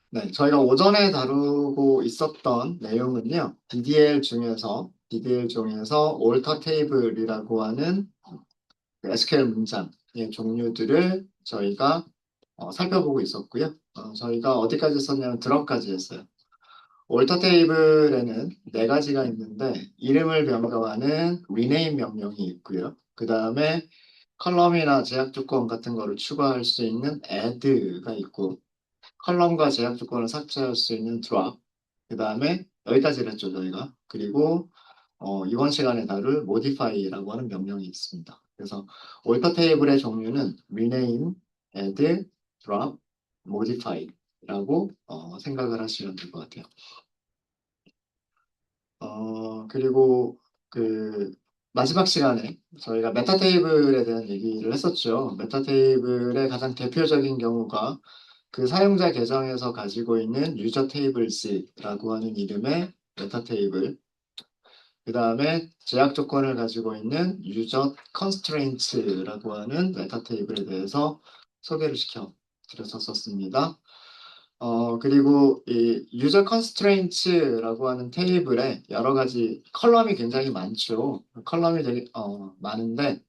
네, 저희가 오전에 다루고 있었던 내용은요, DDL 중에서 올터 테이블이라고 하는 그 SQL 문장의 종류들을 저희가 살펴보고 있었고요. 저희가 어디까지 했었냐면 드럼까지 했어요. 올터 테이블에는 네 가지가 있는데 이름을 변경하는 rename 명령이 있고요. 그 다음에 컬럼이나 제약 조건 같은 거를 추가할 수 있는 add가 있고 컬럼과 제약 조건을 삭제할 수 있는 drop. 그 다음에 여기까지를 했죠, 저희가. 그리고 이번 시간에 다룰 modify라고 하는 명령이 있습니다. 그래서 올터 테이블의 종류는 rename, add, drop, modify라고 생각을 하시면 될 것 같아요. 그리고 그 마지막 시간에 저희가 메타 테이블에 대한 얘기를 했었죠. 메타 테이블의 가장 대표적인 경우가 그 사용자 계정에서 가지고 있는 유저 테이블스라고 하는 이름의 메타 테이블, 그 다음에 제약 조건을 가지고 있는 유저 컨스트레인츠라고 하는 메타 테이블에 대해서 소개를 시켜 드렸었습니다. 그리고 이 유저 컨스트레인츠라고 하는 테이블에 여러 가지 컬럼이 굉장히 많죠. 컬럼이 되게 많은데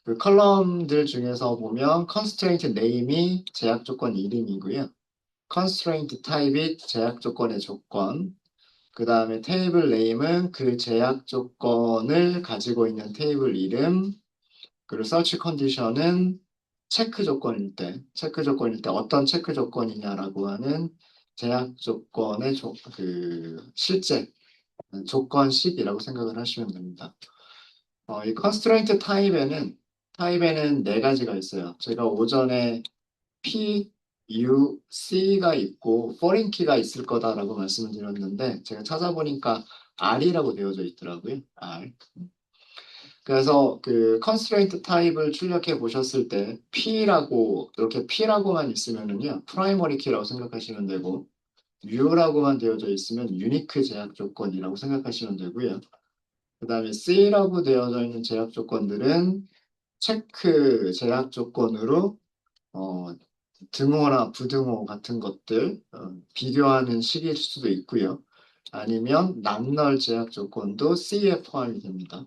그 컬럼들 중에서 보면 컨스트레인트 네임이 제약 조건 이름이고요. 컨스트레인트 타입이 제약 조건의 조건, 그 다음에 테이블 네임은 그 제약 조건을 가지고 있는 테이블 이름, 그리고 서치 컨디션은 체크 조건일 때 어떤 체크 조건이냐라고 하는 제약 조건의 그 실제 조건식이라고 생각을 하시면 됩니다. 이 컨스트레인트 타입에는 네 가지가 있어요. 제가 오전에 P, U, C가 있고 foreign key가 있을 거다라고 말씀을 드렸는데 제가 찾아보니까 R이라고 되어져 있더라고요. R. 그래서 그 constraint 타입을 출력해 보셨을 때 P라고 이렇게 P라고만 있으면은요 프라이머리 키라고 생각하시면 되고 U라고만 되어져 있으면 유니크 제약 조건이라고 생각하시면 되고요. 그 다음에 C라고 되어져 있는 제약 조건들은 체크 제약 조건으로 어, 등호나 부등호 같은 것들 비교하는 식일 수도 있고요. 아니면 난널 제약 조건도 C에 포함이 됩니다.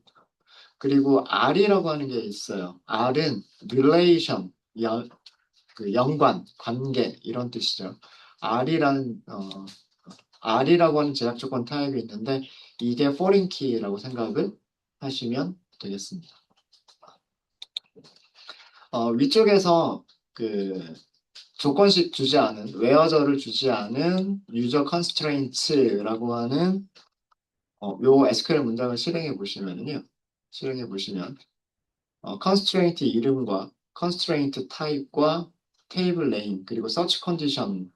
그리고 R이라고 하는 게 있어요. R은 relation, 그 연관, 관계 이런 뜻이죠. R이라는 R이라고 하는 제약 조건 타입이 있는데 이게 foreign key라고 생각을 하시면 되겠습니다. 위쪽에서 그 조건식 주지 않은 웨어저를 주지 않은 유저 컨스트레인츠라고 하는 요 SQL 문장을 실행해 보시면 컨스트레인트 이름과 컨스트레인트 타입과 테이블 네임 그리고 서치 컨디션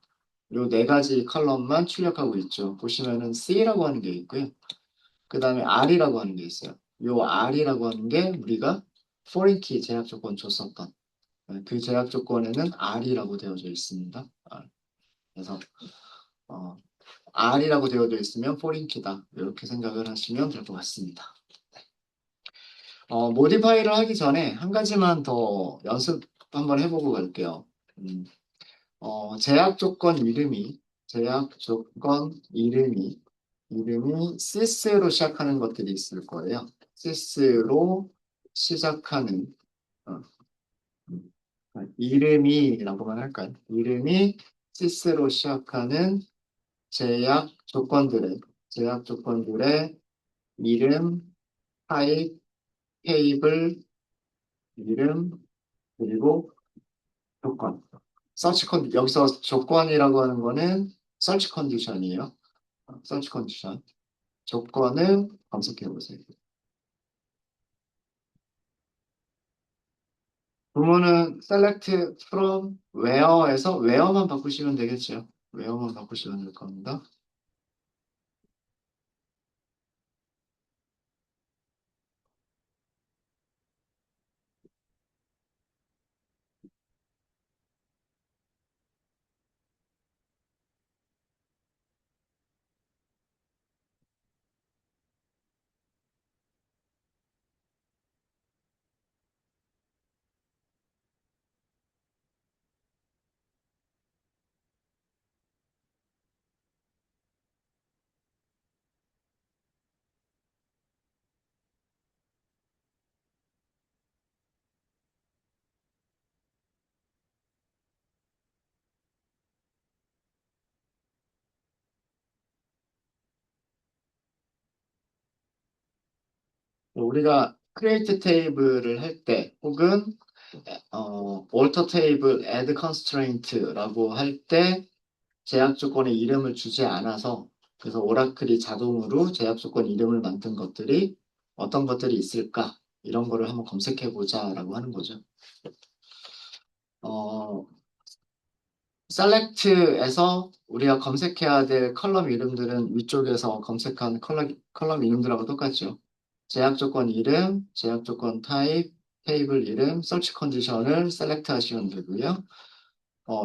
요 네 가지 컬럼만 출력하고 있죠. 보시면은 C라고 하는 게 있고요. 그 다음에 R이라고 하는 게 있어요. 요 R이라고 하는 게 우리가 foreign key 제약 조건 줬었던 그 제약 조건에는 R이라고 되어져 있습니다. 그래서 어, R이라고 되어져 있으면 foreign key다. 이렇게 생각을 하시면 될 것 같습니다. 모디파이를 하기 전에 한 가지만 더 연습 한번 해보고 갈게요. 음, 제약 조건 이름이 sys로 시작하는 것들이 있을 거예요. sys로 시작하는, 어, 음, 이름이라고만 할까요? 이름이 sys로 시작하는 제약 조건들의 이름, 타입, 테이블, 이름, 그리고 조건. 여기서 조건이라고 하는 거는 서치 컨디션이에요. 서치 컨디션. 조건을 검색해 보세요. 부문은 select from where에서 where만 바꾸시면 되겠죠. where만 바꾸시면 될 겁니다. 우리가 create 테이블을 할 때, 혹은 alter table add constraint라고 할 때 제약 조건의 이름을 주지 않아서, 그래서 오라클이 자동으로 제약 조건 이름을 만든 것들이 어떤 것들이 있을까? 이런 거를 한번 검색해 보자라고 하는 거죠. 어, 셀렉트에서 우리가 검색해야 될 컬럼 이름들은 위쪽에서 검색한 컬럼 이름들하고 똑같죠. 제약 조건 이름, 제약 조건 타입, 테이블 이름, 서치 컨디션을 셀렉트 하시면 되고요.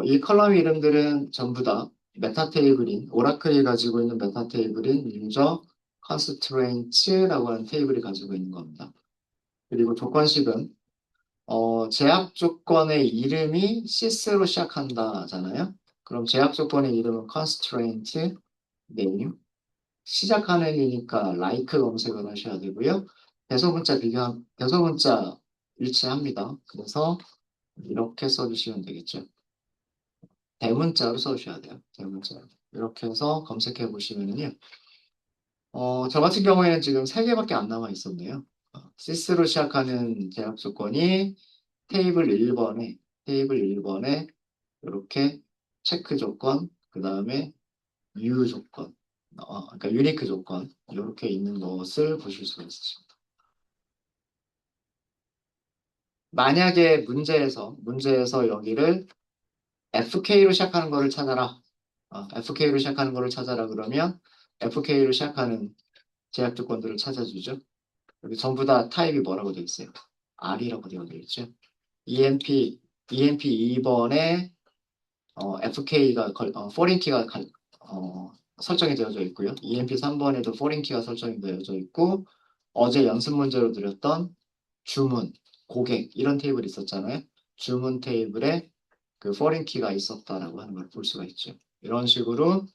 이 컬럼 이름들은 전부 다 메타 테이블인, 오라클이 가지고 있는 메타 테이블인 유저 컨스트레인츠라고 하는 테이블이 가지고 있는 겁니다. 그리고 조건식은 제약 조건의 이름이 sys로 시작한다잖아요. 그럼 제약 조건의 이름은 constraint name. 시작하는 이니까 like 검색을 하셔야 되고요. 배소 문자 일치합니다. 그래서 이렇게 써주시면 되겠죠. 대문자로 써주셔야 돼요. 대문자로. 이렇게 해서 검색해 보시면은요. 저 같은 경우에는 지금 3개밖에 안 남아 있었네요. sys로 시작하는 제약 조건이 테이블 1번에 이렇게 체크 조건, 그 다음에 U 조건, 그러니까 유니크 조건, 이렇게 있는 것을 보실 수가 있으십니다. 만약에 문제에서 여기를 FK로 시작하는 거를 찾아라. FK로 시작하는 거를 찾아라 그러면 FK로 시작하는 제약 조건들을 찾아주죠. 여기 전부 다 타입이 뭐라고 되어 있어요? R이라고 되어 있죠. EMP 2번에 FK가 포린 키가 설정이 되어져 있고요. EMP 3번에도 포린 키가 설정이 되어져 있고, 어제 연습 문제로 드렸던 주문, 고객 이런 테이블이 있었잖아요. 주문 테이블에 그 포린 키가 있었다라고 하는 걸 볼 수가 있죠. 이런 식으로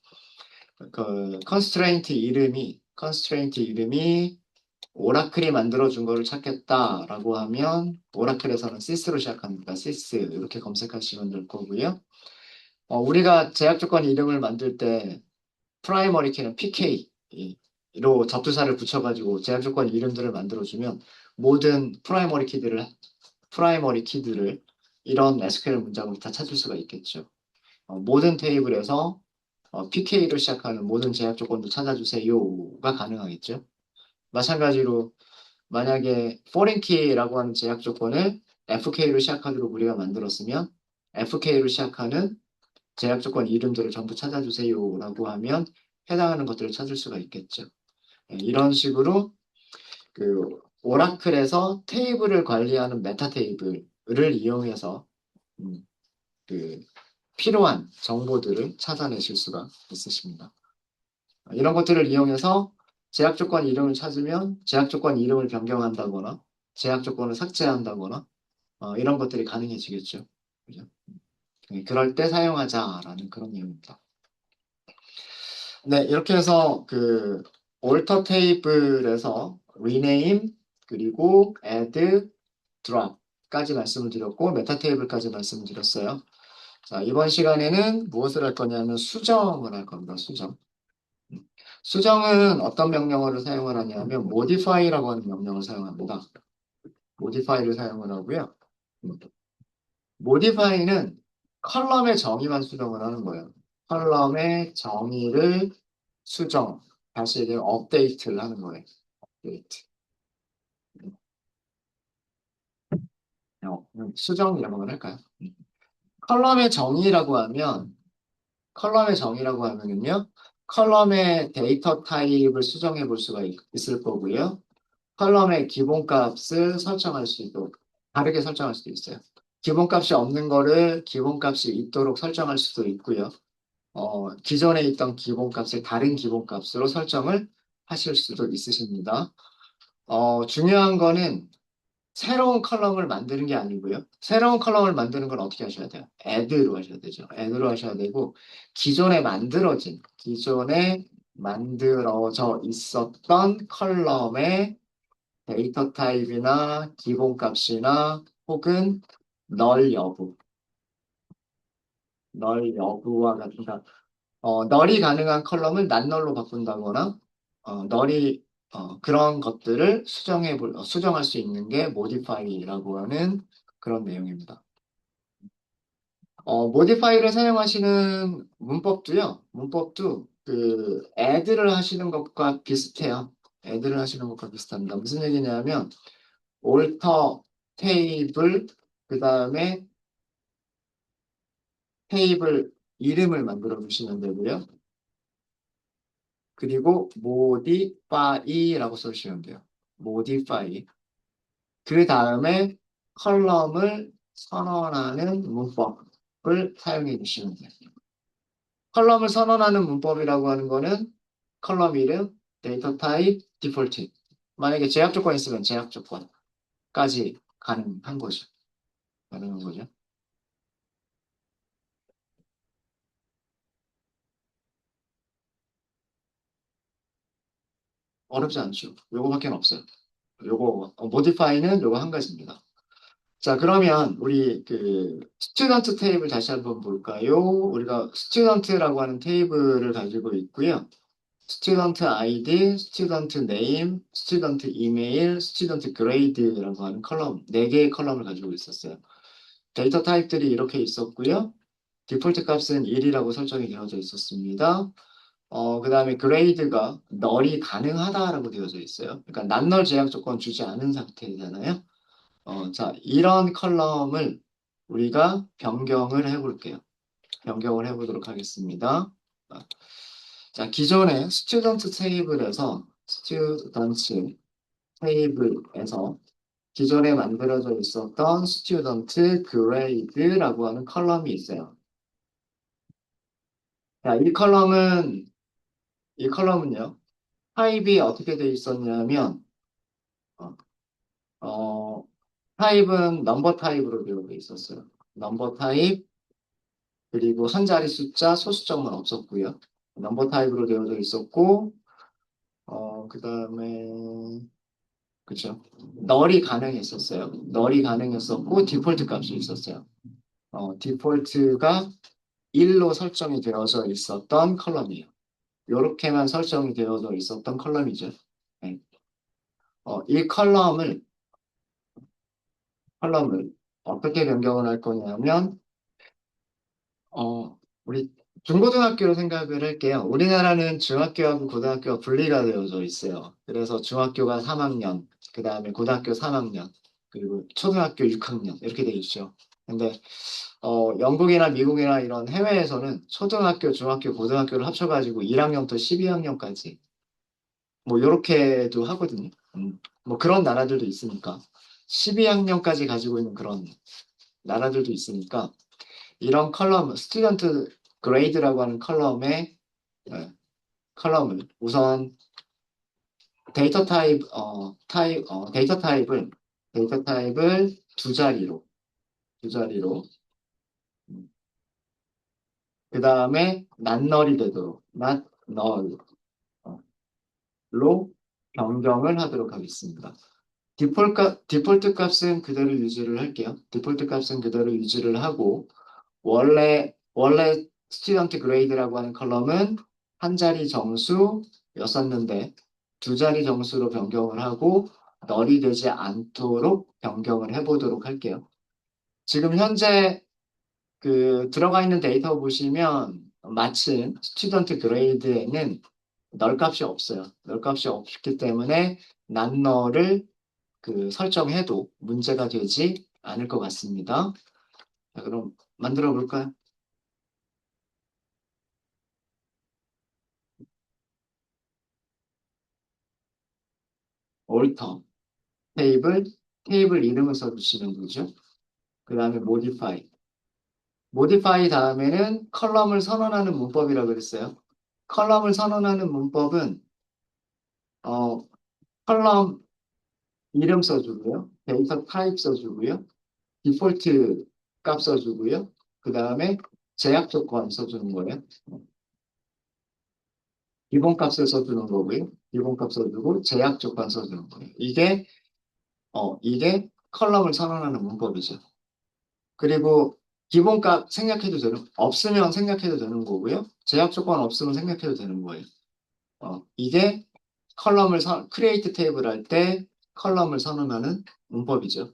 그 컨스트레인트 이름이 오라클이 만들어준 거를 찾겠다라고 하면 오라클에서는 sys로 시작합니다. sys 이렇게 검색하시면 될 거고요. 우리가 제약 조건 이름을 만들 때 프라이머리 키는 PK로 접두사를 붙여가지고 제약 조건 이름들을 만들어주면 모든 프라이머리 키들을 이런 SQL 문장으로 다 찾을 수가 있겠죠. 모든 테이블에서 PK로 시작하는 모든 제약 조건도 찾아주세요가 가능하겠죠. 마찬가지로 만약에 foreign key라고 하는 제약 조건을 FK로 시작하도록 우리가 만들었으면 FK로 시작하는 제약 조건 이름들을 전부 찾아주세요라고 하면 해당하는 것들을 찾을 수가 있겠죠. 이런 식으로 그 오라클에서 테이블을 관리하는 메타 테이블을 이용해서 음, 그 필요한 정보들을 찾아내실 수가 있으십니다. 이런 것들을 이용해서 제약 조건 이름을 찾으면 제약 조건 이름을 변경한다거나 제약 조건을 삭제한다거나 이런 것들이 가능해지겠죠. 그죠? 그럴 때 사용하자라는 그런 내용입니다. 네, 이렇게 해서 그 alter table에서 rename 그리고 add, drop까지 말씀을 드렸고 메타 테이블까지 말씀을 드렸어요. 자, 이번 시간에는 무엇을 할 거냐면 수정을 할 겁니다. 수정. 수정은 어떤 명령어를 사용을 하냐면 modify라고 하는 명령을 사용합니다. modify를 사용을 하고요. modify는 컬럼의 정의만 수정을 하는 거예요. 컬럼의 정의를 다시 이제 업데이트를 하는 거예요. 업데이트. 수정이라고 할까요? 컬럼의 정의라고 하면, 컬럼의 정의라고 하면은요, 컬럼의 데이터 타입을 수정해 볼 수가 있을 거고요. 컬럼의 기본값을 설정할 수도, 다르게 설정할 수도 있어요. 기본값이 없는 거를 기본값이 있도록 설정할 수도 있고요. 기존에 있던 기본값을 다른 기본값으로 설정을 하실 수도 있으십니다. 중요한 거는 새로운 컬럼을 만드는 게 아니고요. 새로운 컬럼을 만드는 건 어떻게 하셔야 돼요? add로 하셔야 되죠. add로 하셔야 되고, 기존에 만들어져 있었던 컬럼의 데이터 타입이나 기본값이나 혹은 널 여부, 널 여부와 같은, 널이 가능한 컬럼을 난널로 바꾼다거나, 널이 그런 것들을 수정할 수 있는 게 modify라고 하는 그런 내용입니다. modify를 사용하시는 문법도 add를 하시는 것과 비슷해요. add를 하시는 것과 비슷합니다. 무슨 얘기냐면, alter 테이블, 그 다음에 테이블 이름을 만들어 주시면 되고요. 그리고 modify라고 써주시면 돼요. modify. 그 다음에 컬럼을 선언하는 문법을 사용해 주시면 돼요. 컬럼을 선언하는 문법이라고 하는 거는 컬럼 이름, 데이터 타입, 디폴트. 만약에 제약 조건이 있으면 제약 조건까지 가능한 거죠. 가능한 거죠. 어렵지 않죠. 요거밖에 없어요. 요거, modify는 요거 한 가지입니다. 자, 그러면 우리 스튜던트 테이블 다시 한번 볼까요? 우리가 스튜던트라고 하는 테이블을 가지고 있고요. 스튜던트 아이디, 스튜던트 네임, 스튜던트 이메일, 스튜던트 그레이드라고 하는 컬럼, 4개의 컬럼을 가지고 있었어요. 데이터 타입들이 이렇게 있었고요. 디폴트 값은 1이라고 설정이 되어져 있었습니다. 그 다음에 그레이드가 널이 가능하다라고 되어져 있어요. 그러니까 난널 제약 조건 주지 않은 상태잖아요. 자, 이런 컬럼을 우리가 변경을 해볼게요. 변경을 해보도록 하겠습니다. 자, 기존의 스튜던트 테이블에서 기존에 만들어져 있었던 스튜던트 그레이드라고 하는 컬럼이 있어요. 자, 이 컬럼은요, 타입이 어떻게 되어 있었냐면, 어, 어, 타입은 넘버 타입으로 되어 있었어요. 넘버 타입, 그리고 한 자리 숫자, 소수점은 없었고요. 넘버 타입으로 되어져 있었고, 그 다음에, 그쵸. 널이 가능했었어요. 널이 가능했었고, 디폴트 값이 있었어요. 디폴트가 1로 설정이 되어져 있었던 컬럼이에요. 이렇게만 설정이 되어져 있었던 컬럼이죠. 네. 이 컬럼을 어떻게 변경을 할 거냐면, 우리 중고등학교로 생각을 할게요. 우리나라는 중학교하고 고등학교가 분리가 되어져 있어요. 그래서 중학교가 3학년, 그 다음에 고등학교 3학년, 그리고 초등학교 6학년 이렇게 돼 있죠. 근데 영국이나 미국이나 이런 해외에서는 초등학교, 중학교, 고등학교를 합쳐가지고 1학년부터 12학년까지 뭐 이렇게도 하거든요. 뭐 그런 나라들도 있으니까 12학년까지 가지고 있는 그런 나라들도 있으니까 이런 스튜던트 그레이드라고 하는 예, 컬럼을 우선 데이터 타입을 두 자리로, 그 다음에 낫널이 되도록, not null로 변경을 하도록 하겠습니다. 디폴트 값은 그대로 유지를 할게요. 디폴트 값은 그대로 유지를 하고, 원래 스튜던트 그레이드라고 하는 컬럼은 한 자리 정수였었는데 두 자리 정수로 변경을 하고 널이 되지 않도록 변경을 해보도록 할게요. 지금 현재 들어가 있는 데이터 보시면 마침 스튜던트 그레이드에는 널 값이 없어요. 널 값이 없기 때문에 난널을 설정해도 문제가 되지 않을 것 같습니다. 자, 그럼 만들어 볼까요? alter 테이블 이름을 써주시면 되죠. 그 다음에 modify 다음에는 컬럼을 선언하는 문법이라고 그랬어요. 컬럼을 선언하는 문법은 어, 컬럼 이름 써주고요. 데이터 타입 써주고요. 디폴트 값 써주고요. 그 다음에 제약 조건 써주는 거예요. 기본 값을 써주는 거고요. 기본 값 써주고 제약 조건 써주는 거예요. 이게 컬럼을 선언하는 문법이죠. 그리고 기본값 없으면 생략해도 되는 거고요. 제약 조건 없으면 생략해도 되는 거예요. 이게 크리에이트 테이블 할 때 컬럼을 선언하는 문법이죠.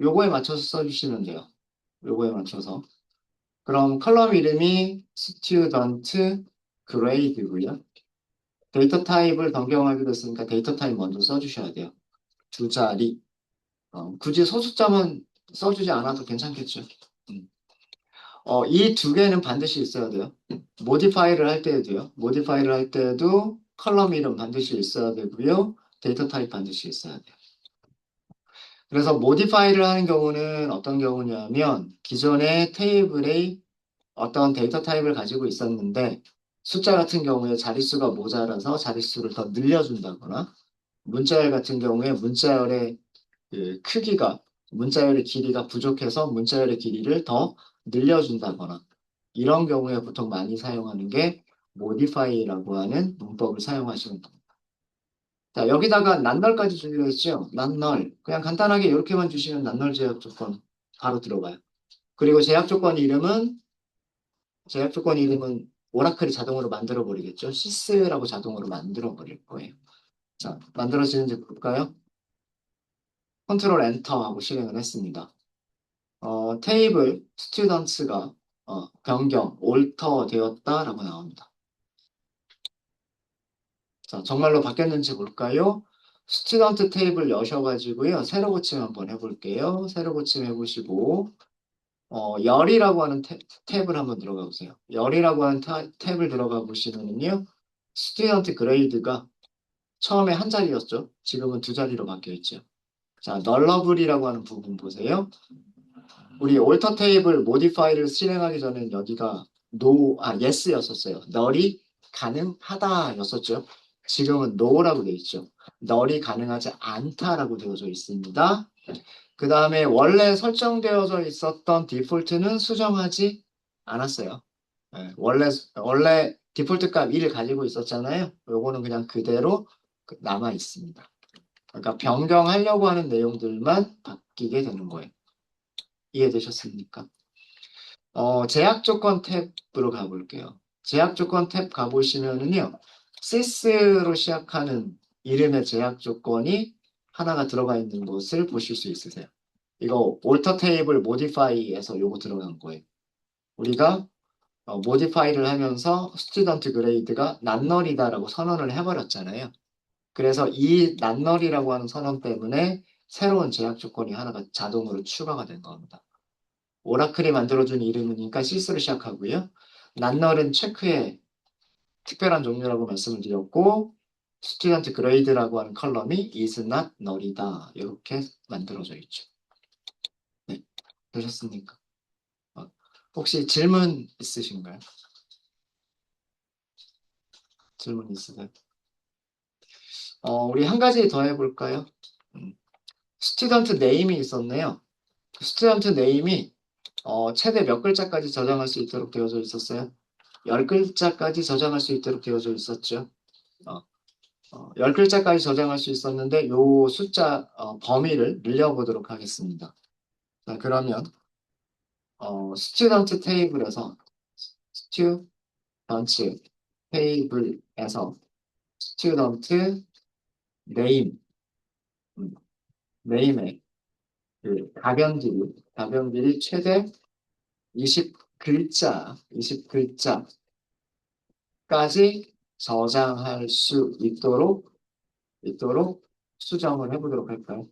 요거에 맞춰서 써주시면 돼요. 요거에 맞춰서. 그럼 컬럼 이름이 student grade고요. 데이터 타입을 변경하기로 했으니까 데이터 타입 먼저 써주셔야 돼요. 두 자리. 굳이 소수점은 써주지 않아도 괜찮겠죠. 음. 이 두 개는 반드시 있어야 돼요. 모디파이를 할 때도요. 모디파이를 할 때도 컬럼 이름 반드시 있어야 되고요. 데이터 타입 반드시 있어야 돼요. 그래서 모디파이를 하는 경우는 어떤 경우냐면 기존의 테이블에 어떤 데이터 타입을 가지고 있었는데 숫자 같은 경우에 자릿수가 모자라서 자릿수를 더 늘려준다거나 문자열 같은 경우에 문자열의 그 크기가 문자열의 길이가 부족해서 문자열의 길이를 더 늘려준다거나 이런 경우에 보통 많이 사용하는 게 modify라고 하는 문법을 사용하시면 됩니다. 자, 여기다가 난널까지 주기로 했죠. 난널. 그냥 간단하게 이렇게만 주시면 난널 제약 조건 바로 들어가요. 그리고 제약 조건 이름은 오라클이 자동으로 만들어 버리겠죠. 시스라고 자동으로 만들어 버릴 거예요. 자, 만들어지는지 볼까요? 컨트롤 엔터 하고 실행을 했습니다. 테이블 스튜던트가 변경, 올터 되었다라고 나옵니다. 자, 정말로 바뀌었는지 볼까요? 스튜던트 테이블 여셔가지고요. 새로 고침 한번 해볼게요. 새로 고침 해보시고 열이라고 하는 탭을 한번 들어가 보세요. 열이라고 하는 탭을 들어가 보시면요. 스튜던트 그레이드가 처음에 한 자리였죠. 지금은 두 자리로 바뀌어 있죠. 자, 널러블이라고 하는 부분 보세요. 우리 올터 테이블 모디파이를 실행하기 전엔 여기가 yes였었어요. 널이 가능하다였었죠. 지금은 no라고 되어 있죠. 널이 가능하지 않다라고 되어져 있습니다. 그 다음에 원래 설정되어져 있었던 디폴트는 수정하지 않았어요. 예, 원래 디폴트 값 1을 가지고 있었잖아요. 요거는 그냥 그대로 남아 있습니다. 그러니까 변경하려고 하는 내용들만 바뀌게 되는 거예요. 이해되셨습니까? 제약 조건 탭으로 가볼게요. 제약 조건 탭 가보시면은요, sys로 시작하는 이름의 제약 조건이 하나가 들어가 있는 것을 보실 수 있으세요. 이거 alter table modify에서 요거 들어간 거예요. 우리가 modify를 하면서 student grade가 낱널이다라고 선언을 해버렸잖아요. 그래서 이 낱널이라고 하는 선언 때문에 새로운 제약 조건이 하나가 자동으로 추가가 된 겁니다. 오라클이 만들어준 이름이니까 시스로 시작하고요. 낱널은 체크의 특별한 종류라고 말씀을 드렸고 스튜던트 그레이드라고 하는 컬럼이 is not null이다. 이렇게 만들어져 있죠. 네, 되셨습니까? 어, 혹시 질문 있으신가요? 질문 있으세요? 우리 한 가지 더 해볼까요? 스튜던트 네임이 있었네요. 스튜던트 네임이 최대 몇 글자까지 저장할 수 있도록 되어져 있었어요? 10글자까지 저장할 수 있도록 되어져 있었죠. 어, 10글자까지 저장할 수 있었는데 요 숫자 범위를 늘려보도록 하겠습니다. 자, 그러면 스튜던트 테이블에서 스튜던트 테이블에서 스튜던트 네임 네임의 그 가변길이 최대 20글자까지 저장할 수 있도록 수정을 해보도록 할까요?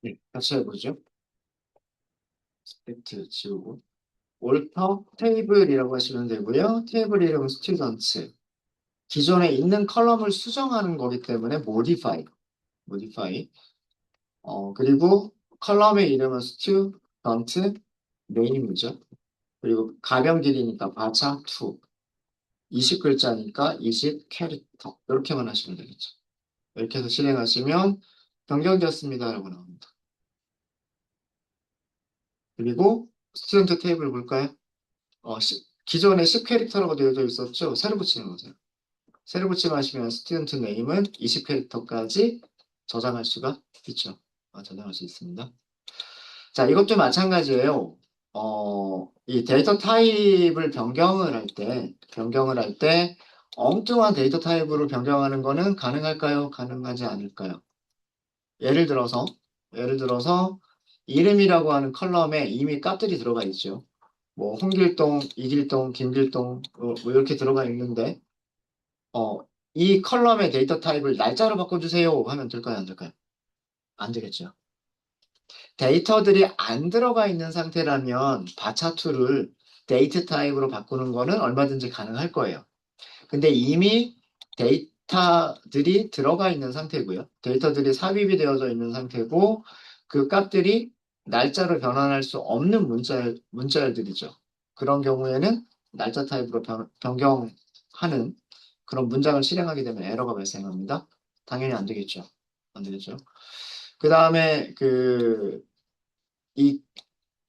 네, 같이 해보죠. 스펙트 지우고. 올터 테이블이라고 하시면 되고요. 테이블 이름 스튜던트. 기존에 있는 컬럼을 수정하는 거기 때문에 modify. 그리고 컬럼의 이름은 스튜던트 네임이죠. 그리고 가변 길이니까 바차 2. 20글자니까 20 캐릭터. 이렇게만 하시면 되겠죠. 이렇게 해서 실행하시면 변경되었습니다라고 나옵니다. 그리고 스튜던트 테이블 볼까요? 기존에 10 캐릭터라고 되어져 있었죠. 새로 붙이는 거죠. 새로 붙이면 하시면 스튜던트 네임은 20 캐릭터까지 저장할 수가 있죠. 저장할 수 있습니다. 자, 이것도 마찬가지예요. 이 데이터 타입을 변경을 할 때 엉뚱한 데이터 타입으로 변경하는 거는 가능할까요? 가능하지 않을까요? 예를 들어서, 예를 들어서, 이름이라고 하는 컬럼에 이미 값들이 들어가 있죠. 뭐, 홍길동, 이길동, 김길동, 뭐 이렇게 들어가 있는데, 어, 이 컬럼의 데이터 타입을 날짜로 바꿔주세요 하면 될까요? 안 될까요? 안 되겠죠. 데이터들이 안 들어가 있는 상태라면 바차투를 데이트 타입으로 바꾸는 거는 얼마든지 가능할 거예요. 근데 이미 데이터들이 들어가 있는 상태고요. 데이터들이 삽입이 되어져 있는 상태고 그 값들이 날짜로 변환할 수 없는 문자열들이죠. 그런 경우에는 날짜 타입으로 변경하는 그런 문장을 실행하게 되면 에러가 발생합니다. 당연히 안 되겠죠. 안 되겠죠. 그 다음에 이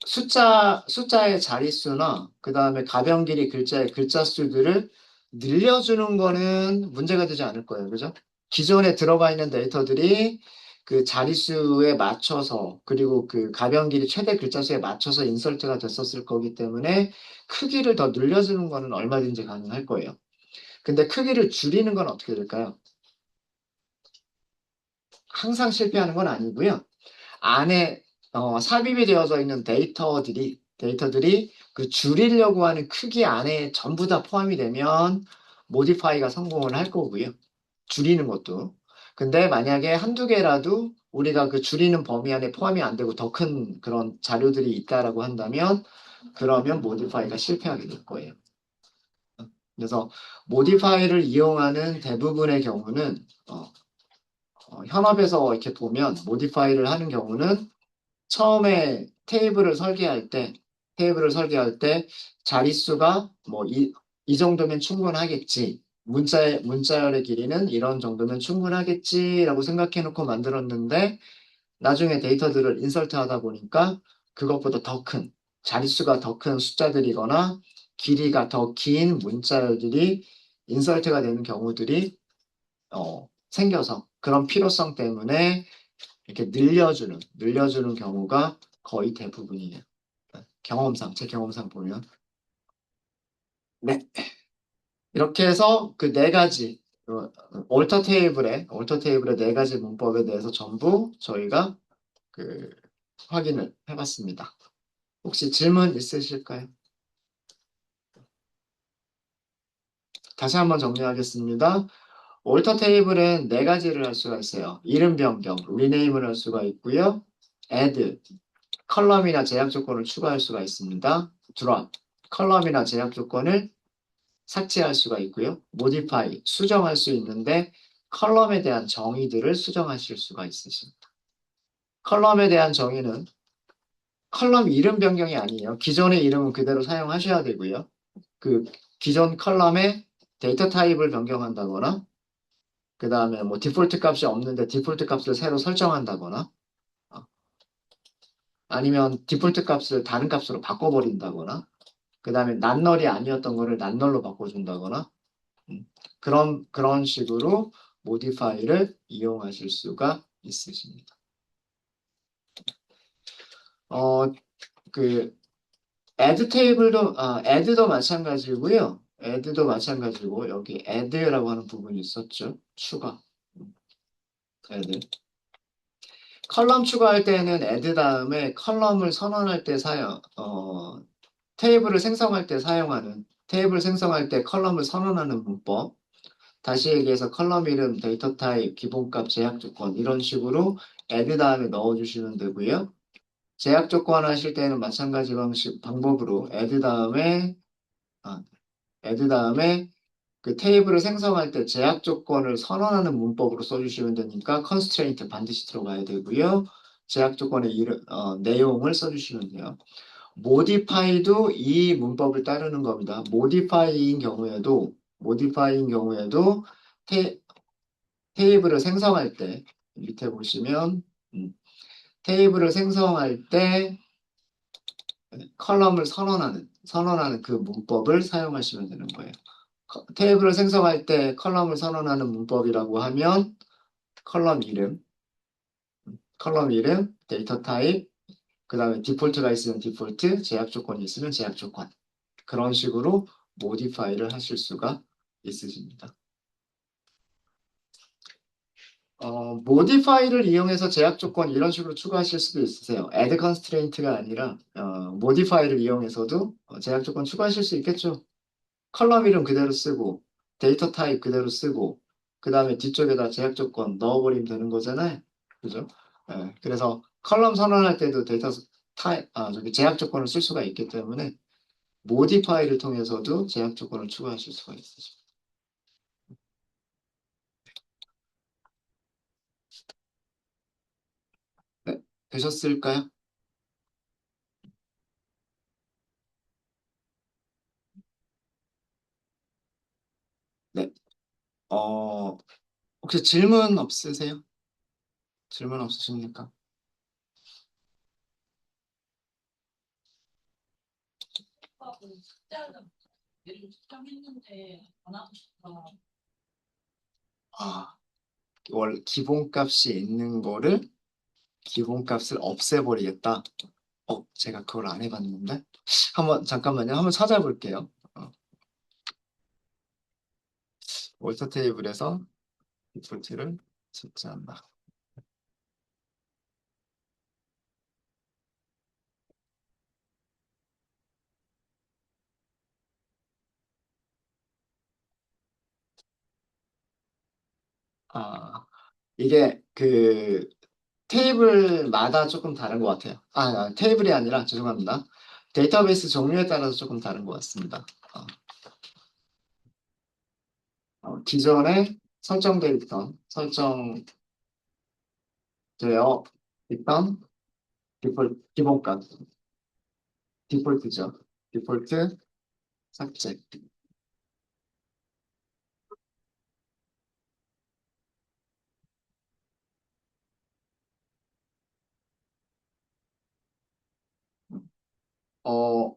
숫자의 자릿수나 그 다음에 가변 길이 글자의 글자 수들을 늘려주는 거는 문제가 되지 않을 거예요. 그죠? 기존에 들어가 있는 데이터들이 그 자릿수에 맞춰서 그리고 그 가변 길이 최대 글자 수에 맞춰서 인설트가 됐었을 거기 때문에 크기를 더 늘려주는 거는 얼마든지 가능할 거예요. 근데 크기를 줄이는 건 어떻게 될까요? 항상 실패하는 건 아니고요. 안에 삽입이 되어져 있는 데이터들이 그 줄이려고 하는 크기 안에 전부 다 포함이 되면 모디파이가 성공을 할 거고요. 줄이는 것도. 근데 만약에 한두 개라도 우리가 그 줄이는 범위 안에 포함이 안 되고 더 큰 그런 자료들이 있다라고 한다면 그러면 모디파이가 실패하게 될 거예요. 그래서 모디파이를 이용하는 대부분의 경우는 현업에서 이렇게 보면 모디파이를 하는 경우는 처음에 테이블을 설계할 때 자릿수가 뭐 이 정도면 충분하겠지. 문자열의 길이는 이런 정도면 충분하겠지라고 생각해 놓고 만들었는데 나중에 데이터들을 인설트 하다 보니까 그것보다 더 큰, 자릿수가 더 큰 숫자들이거나 길이가 더 긴 문자열들이 인설트가 되는 경우들이 생겨서 그런 필요성 때문에 이렇게 늘려주는 경우가 거의 대부분이에요. 제 경험상 보면. 네. 이렇게 해서 그 네 가지, 올터 테이블의 네 가지 문법에 대해서 전부 저희가 그 확인을 해봤습니다. 혹시 질문 있으실까요? 다시 한번 정리하겠습니다. 올터 테이블은 네 가지를 할 수가 있어요. 이름 변경, 리네임을 할 수가 있고요. add, 컬럼이나 제약 조건을 추가할 수가 있습니다. drop, 컬럼이나 제약 조건을 삭제할 수가 있고요. modify, 수정할 수 있는데 컬럼에 대한 정의들을 수정하실 수가 있으십니다. 컬럼에 대한 정의는 컬럼 이름 변경이 아니에요. 기존의 이름은 그대로 사용하셔야 되고요. 그 기존 컬럼의 데이터 타입을 변경한다거나 그 다음에 뭐 디폴트 값이 없는데 디폴트 값을 새로 설정한다거나 어, 아니면 디폴트 값을 다른 값으로 바꿔버린다거나 그 다음에 난널이 아니었던 거를 난널로 바꿔준다거나 음, 그런 식으로 모디파이를 이용하실 수가 있으십니다. 어, 그 add도 마찬가지고요. add도 마찬가지고 여기 add라고 하는 부분이 있었죠. 추가. add. 컬럼 추가할 때는 add 다음에 컬럼을 선언할 때 테이블 생성할 때 컬럼을 선언하는 문법. 다시 얘기해서 컬럼 이름, 데이터 타입, 기본값, 제약 조건 이런 식으로 add 다음에 넣어주시면 되고요. 제약 조건 하실 때는 마찬가지 방법으로 아, add 다음에 그 테이블을 생성할 때 제약 조건을 선언하는 문법으로 써주시면 되니까 constraint 반드시 들어가야 되고요. 제약 조건의 내용을 써주시면 돼요. modify도 이 문법을 따르는 겁니다. modify인 경우에도 테, 테이블을 생성할 때 밑에 보시면 음, 테이블을 생성할 때 컬럼을 선언하는 그 문법을 사용하시면 되는 거예요. 테이블을 생성할 때 컬럼을 선언하는 문법이라고 하면 컬럼 이름, 컬럼 이름, 데이터 타입, 그 다음에 디폴트가 있으면 디폴트, 제약 조건이 있으면 제약 조건. 그런 식으로 모디파이를 하실 수가 있으십니다. 모디파이를 이용해서 제약 조건 이런 식으로 추가하실 수도 있으세요. add constraint가 아니라 모디파이를 이용해서도 제약 조건 추가하실 수 있겠죠. 컬럼 이름 그대로 쓰고 데이터 타입 그대로 쓰고 그 다음에 뒤쪽에다 제약 조건 넣어버리면 되는 거잖아요. 그죠? 그래서 컬럼 선언할 때도 저기 제약 조건을 쓸 수가 있기 때문에 모디파이를 통해서도 제약 조건을 추가하실 수가 있으죠. 네, 되셨을까요? 네. 어, 혹시 질문 없으세요? 질문 없으십니까? 아, 기본값이 있는 거를 기본값을 없애버리겠다. 제가 그걸 안 해봤는데. 잠깐만요. 한번 찾아볼게요. 월터 테이블에서 디폴트를 삭제한다. 아, 이게 그 테이블마다 조금 다른 것 같아요. 테이블이 아니라 죄송합니다. 데이터베이스 종류에 따라서 조금 다른 것 같습니다. 어, 기존에 설정되어 있던 기본값, 디폴트죠. 디폴트 삭제. 어,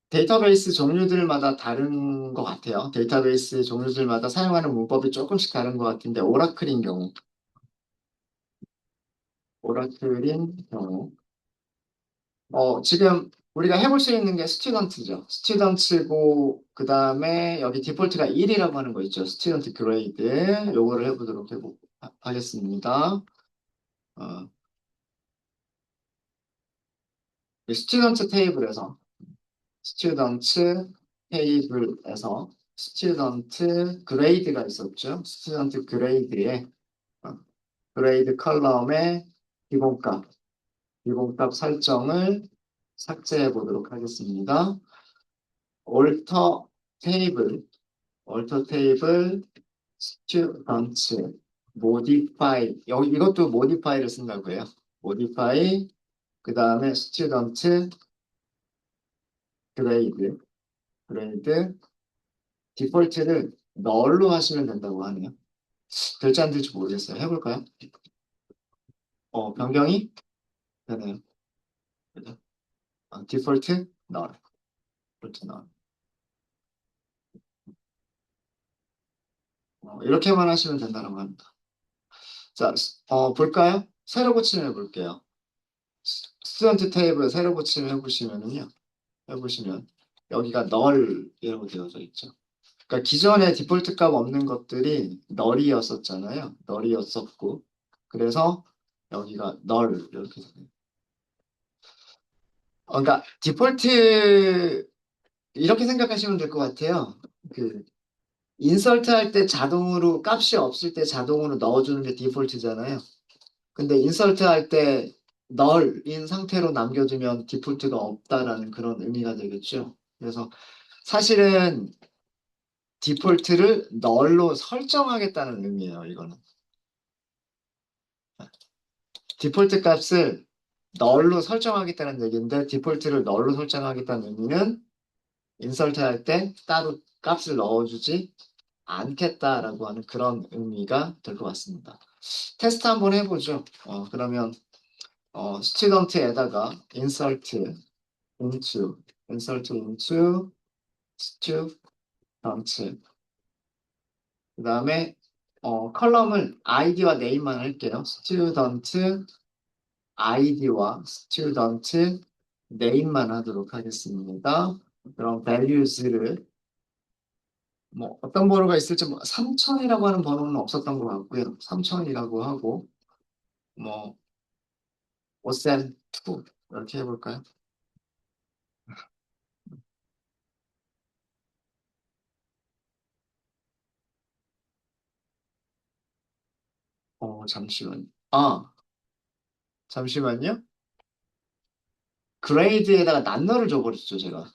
데이터베이스 종류들마다 다른 것 같아요. 데이터베이스 종류들마다 사용하는 문법이 조금씩 다른 것 같은데, 오라클인 경우, 지금 우리가 해볼 수 있는 게 스튜던트죠. 스튜던트고, 그 다음에 여기 디폴트가 1이라고 하는 거 있죠. 스튜던트 그레이드. 요거를 하겠습니다. 어, 스튜던트 테이블에서, 스튜던트 테이블에서, 스튜던트 그레이드가 있었죠. 스튜던트 그레이드에, 어, 그레이드 컬럼의 기본값, 기본값 설정을 삭제해 보도록 하겠습니다. alter 테이블, alter 테이블, students, modify, 이것도 modify를 쓴다고 해요. modify, 그 다음에 student, grade, grade, 디폴트를 널로 하시면 된다고 하네요. 될지 안 될지 모르겠어요. 해볼까요? 변경이 되네요. 그죠? 디폴트, 널, 디폴트, 널. 이렇게만 하시면 된다고 합니다. 자, 볼까요? 새로 고침을 해볼게요. 스튜던트 테이블 새로 고침을 해보시면 여기가 널이라고 되어져 있죠. 그러니까 기존에 디폴트 값 없는 것들이 널이었었잖아요. 널이었었고 그래서 여기가 널 이렇게 되네요. 그러니까 디폴트 이렇게 생각하시면 될 것 같아요. 그 인설트 할 때 자동으로 값이 없을 때 자동으로 넣어주는 게 디폴트잖아요. 근데 인설트 할 때 널인 상태로 남겨두면 디폴트가 없다라는 그런 의미가 되겠죠. 그래서 사실은 디폴트를 널로 설정하겠다는 의미예요, 이거는. 디폴트 값을 널로 설정하겠다는 얘기인데 디폴트를 널로 설정하겠다는 의미는 인설트 할 때 따로 값을 넣어주지 않겠다라고 하는 그런 의미가 될 것 같습니다. 테스트 한번 해보죠. 그러면 student에다가 insert into student 그 다음에 컬럼을 id와 name만 할게요. student id와 student name만 하도록 하겠습니다. 그럼 values를 뭐 어떤 번호가 있을지 뭐 3000이라고 하는 번호는 없었던 것 같고요. 3000이라고 하고 뭐 오셈 2 이렇게 해볼까요? 잠시만요. 잠시만요. 그레이드에다가 난너를 줘버렸죠, 제가.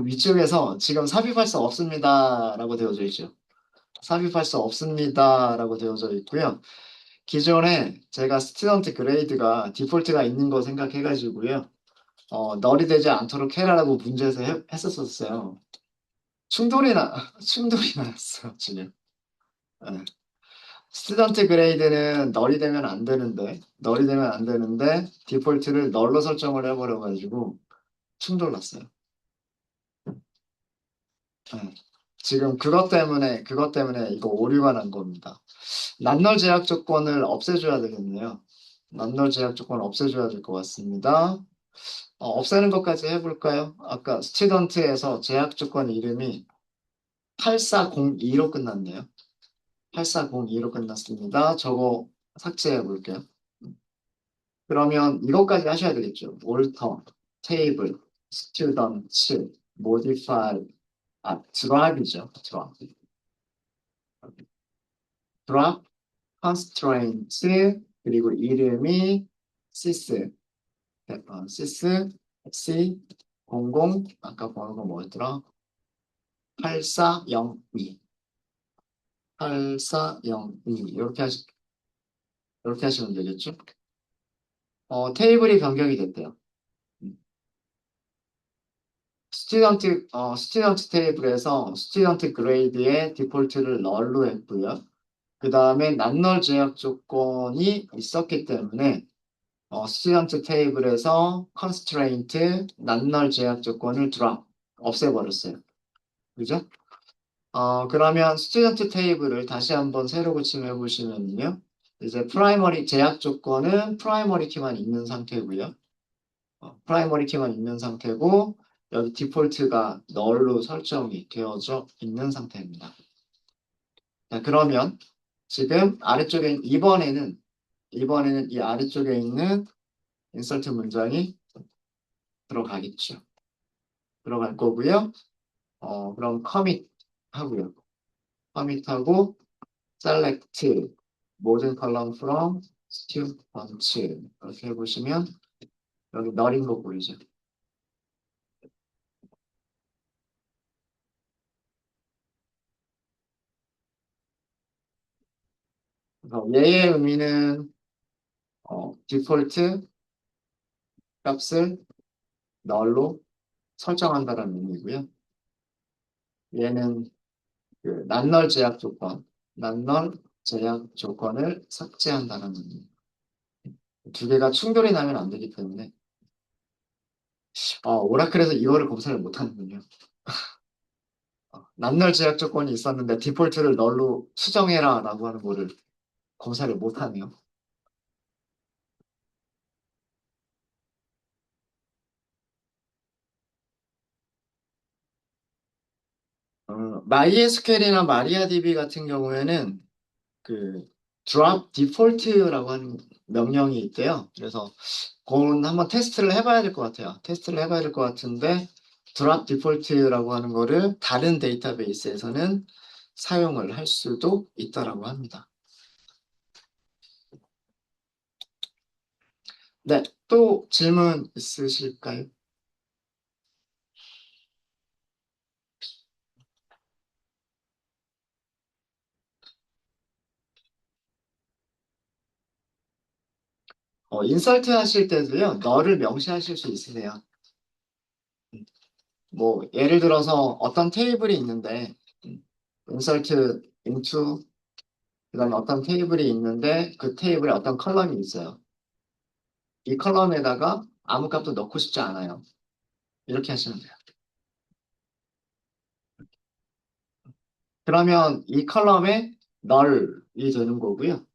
위쪽에서 지금 삽입할 수 없습니다라고 되어져 있죠. 삽입할 수 없습니다라고 되어져 있고요. 기존에 제가 스튜던트 그레이드가 디폴트가 있는 거 생각해가지고요. 널이 되지 않도록 해라라고 문제에서 했었었어요. 충돌이 났어요, 지금. 네. 스튜던트 그레이드는 널이 되면 안 되는데, 디폴트를 널로 설정을 해버려가지고, 충돌 났어요. 네. 지금 그것 때문에 이거 오류가 난 겁니다. 난널 제약 조건을 없애줘야 되겠네요. 난널 제약 조건 없애줘야 될 것 같습니다. 없애는 것까지 해볼까요? 아까 스튜던트에서 제약 조건 이름이 8402로 끝났네요. 8402로 끝났습니다. 저거 삭제해 볼게요. 그러면 이것까지 하셔야 되겠죠. alter, table, student, modify, drop이죠. drop, constraint, 그리고 이름이 sys, sys, c, 00, 아까 번호가 뭐였더라? 8402, 8402, 이렇게 하시면 되겠죠? 테이블이 변경이 됐대요. 스튜던트 테이블에서 스튜던트 그레이드의 디폴트를 널로 했고요. 그 다음에 난널 제약 조건이 있었기 때문에 스튜던트 테이블에서 constraint 난널 제약 조건을 없애버렸어요. 그죠? 그러면 스튜던트 테이블을 다시 한번 새로 고침해 보시면요. 이제 프라이머리 제약 조건은 프라이머리 키만 있는 상태고요. 프라이머리 키만 있는 상태고 여기 디폴트가 널로 설정이 되어져 있는 상태입니다. 자, 그러면 지금 이번에는 이 아래쪽에 있는 인서트 문장이 들어가겠죠. 들어갈 거고요. 그럼 커밋 하고요. 커밋하고 select 모든 column from student 이렇게 해보시면 여기 널인 거 보이죠? 그래서 얘의 의미는 디폴트 값을 널로 설정한다는 의미고요. 얘는 그 난널 제약 조건을 삭제한다는 의미. 두 개가 충돌이 나면 안 되기 때문에 오라클에서 이거를 검사를 못 하는군요. 난널 제약 조건이 있었는데 디폴트를 널로 수정해라라고 하는 거를 검사를 못 하네요. MySQL이나 MariaDB 같은 경우에는 그 drop default라고 하는 명령이 있대요. 그래서 그건 한번 테스트를 해봐야 될 것 같아요. 테스트를 해봐야 될 것 같은데 드랍 디폴트라고 하는 거를 다른 데이터베이스에서는 사용을 할 수도 있다라고 합니다. 네, 또 질문 있으실까요? 인설트 하실 때도요, 너를 명시하실 수 있으세요. 뭐, 예를 들어서 어떤 테이블이 있는데, insert into, 그 다음에 어떤 테이블이 있는데, 그 테이블에 어떤 컬럼이 있어요. 이 컬럼에다가 아무 값도 넣고 싶지 않아요. 이렇게 하시면 돼요. 그러면 이 컬럼에 null이 되는 거고요.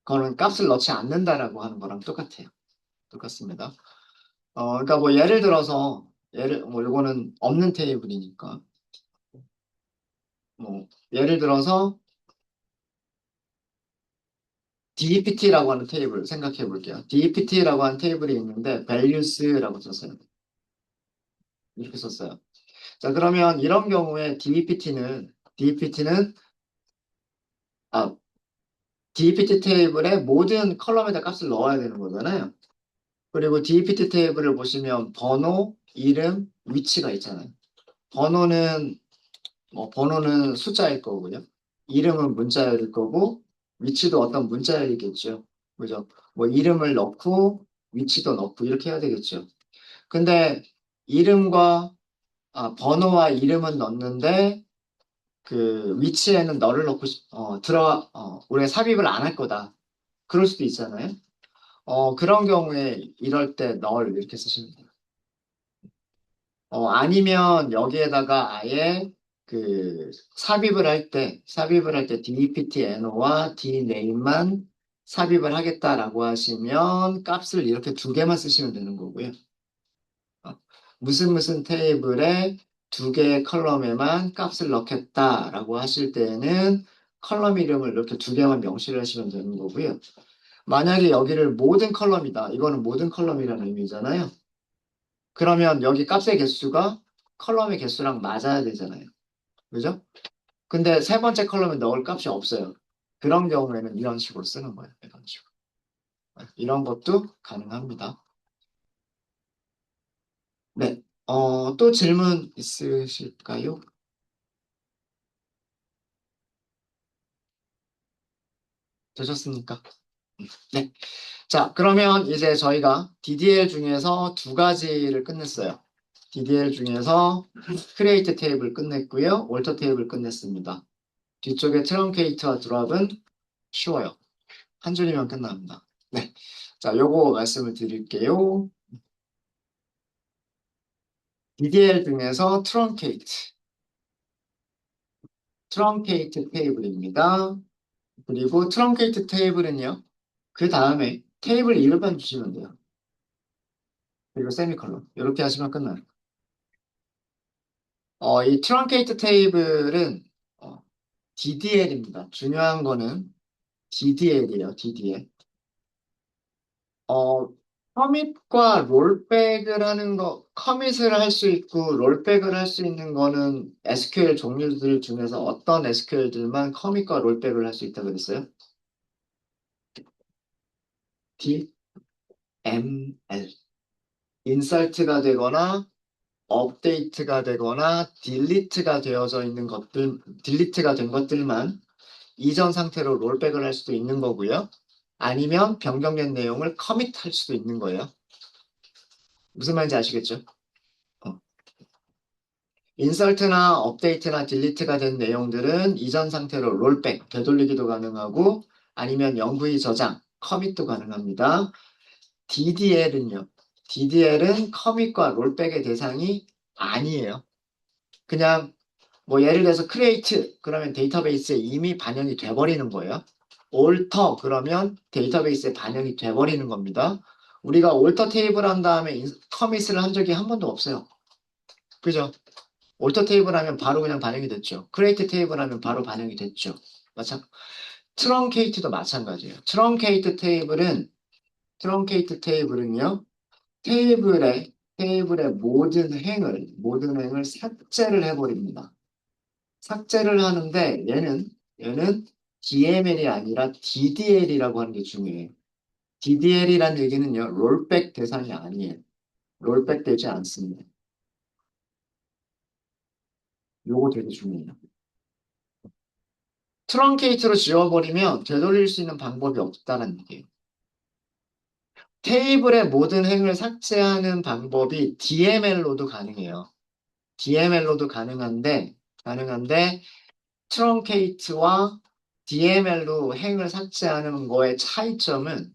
그거는 값을 넣지 않는다라고 하는 거랑 똑같아요. 똑같습니다. 그러니까 뭐 예를 들어서, 뭐 이거는 없는 테이블이니까, 뭐, 예를 들어서 DPT라고 하는 테이블 생각해 볼게요. DPT라고 하는 테이블이 있는데 values라고 썼어요. 이렇게 썼어요. 자, 그러면 이런 경우에 DPT는 아, DPT 테이블의 모든 컬럼에다 값을 넣어야 되는 거잖아요. 그리고 DPT 테이블을 보시면 번호, 이름, 위치가 있잖아요. 번호는 번호는 숫자일 거고요. 이름은 문자일 거고 위치도 어떤 문자이겠죠. 그죠? 뭐 이름을 넣고 위치도 넣고 이렇게 해야 되겠죠. 근데 이름과 번호와 이름은 넣는데 그 위치에는 너를 넣고 우리가 삽입을 안 할 거다. 그럴 수도 있잖아요. 그런 경우에 이럴 때 널 이렇게 쓰시면 돼요. 아니면 여기에다가 아예 그 삽입을 할 때 dptno와 dname만 삽입을 하겠다라고 하시면 값을 이렇게 두 개만 쓰시면 되는 거고요. 어, 무슨 무슨 테이블에 두 개의 컬럼에만 값을 넣겠다라고 하실 때에는 컬럼 이름을 이렇게 두 개만 명시를 하시면 되는 거고요. 만약에 여기를 모든 컬럼이다. 이거는 모든 컬럼이라는 의미잖아요. 그러면 여기 값의 개수가 컬럼의 개수랑 맞아야 되잖아요. 그죠? 근데 세 번째 컬럼에 넣을 값이 없어요. 그런 경우에는 이런 식으로 쓰는 거예요. 이런 식으로. 이런 것도 가능합니다. 네. 또 질문 있으실까요? 되셨습니까? 네. 자, 그러면 이제 저희가 DDL 중에서 두 가지를 끝냈어요. DDL 중에서 create 테이블 끝냈고요. alter 테이블 끝냈습니다. 뒤쪽에 트렁케이트와 드랍은 쉬워요. 한 줄이면 끝납니다. 네. 자, 요거 말씀을 드릴게요. DDL 중에서 트렁케이트 테이블입니다. 그리고 트렁케이트 테이블은요. 그 다음에 테이블 이름만 주시면 돼요. 그리고 세미컬론. 이렇게 하시면 끝나요. 이 트렁케이트 테이블은 DDL입니다. 중요한 거는 DDL이에요. DDL. 어, 커밋과 롤백을 하는 거, 커밋을 할 수 있고 롤백을 할 수 있는 거는 SQL 종류들 중에서 어떤 SQL들만 커밋과 롤백을 할 수 있다고 그랬어요? DML. 인설트가 되거나 업데이트가 되거나 딜리트가 된 것들만 이전 상태로 롤백을 할 수도 있는 거고요. 아니면 변경된 내용을 커밋할 수도 있는 거예요. 무슨 말인지 아시겠죠? 어. 인설트나 업데이트나 딜리트가 된 내용들은 이전 상태로 롤백, 되돌리기도 가능하고 아니면 영구히 저장, 커밋도 가능합니다. DDL은요. DDL은 커밋과 롤백의 대상이 아니에요. 그냥 뭐 예를 들어서 create 그러면 데이터베이스에 이미 반영이 돼버리는 거예요. alter 그러면 데이터베이스에 반영이 돼버리는 겁니다. 우리가 alter 테이블 한 다음에 커밋을 한 적이 한 번도 없어요. 그죠? alter 테이블 하면 바로 그냥 반영이 됐죠. create 테이블 하면 바로 반영이 됐죠. 트렁케이트도 마찬가지예요. 트렁케이트 테이블은요 테이블에 테이블의 모든 행을 삭제를 해버립니다. 삭제를 하는데 얘는 DML이 아니라 DDL이라고 하는 게 중요해요. DDL이란 얘기는요, 롤백 대상이 아니에요. 롤백 되지 않습니다. 요거 되게 중요해요. 트렁케이트로 지워버리면 되돌릴 수 있는 방법이 없다는 얘기예요. 테이블의 모든 행을 삭제하는 방법이 DML로도 가능해요. DML로도 가능한데 트렁케이트와 DML로 행을 삭제하는 거의 차이점은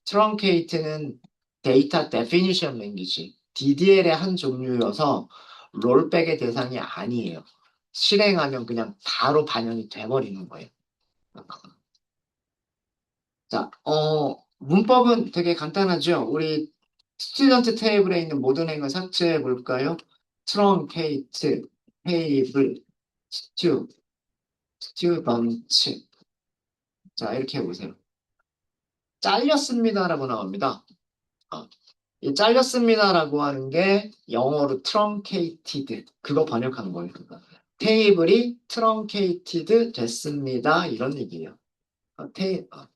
트렁케이트는 데이터 데피니션 랭귀지, DDL의 한 종류여서 롤백의 대상이 아니에요. 실행하면 그냥 바로 반영이 돼버리는 거예요. 자, 문법은 되게 간단하죠? 우리 스튜던트 테이블에 있는 모든 행을 삭제해 볼까요? 트렁케이트, 테이블, 스튜, 스튜던트. 자, 이렇게 해보세요. 잘렸습니다라고 나옵니다. 어, 이 잘렸습니다라고 하는 게 영어로 truncated 그거 번역한 거예요. 테이블이 truncated 됐습니다. 이런 얘기예요. 어, 테이, 어,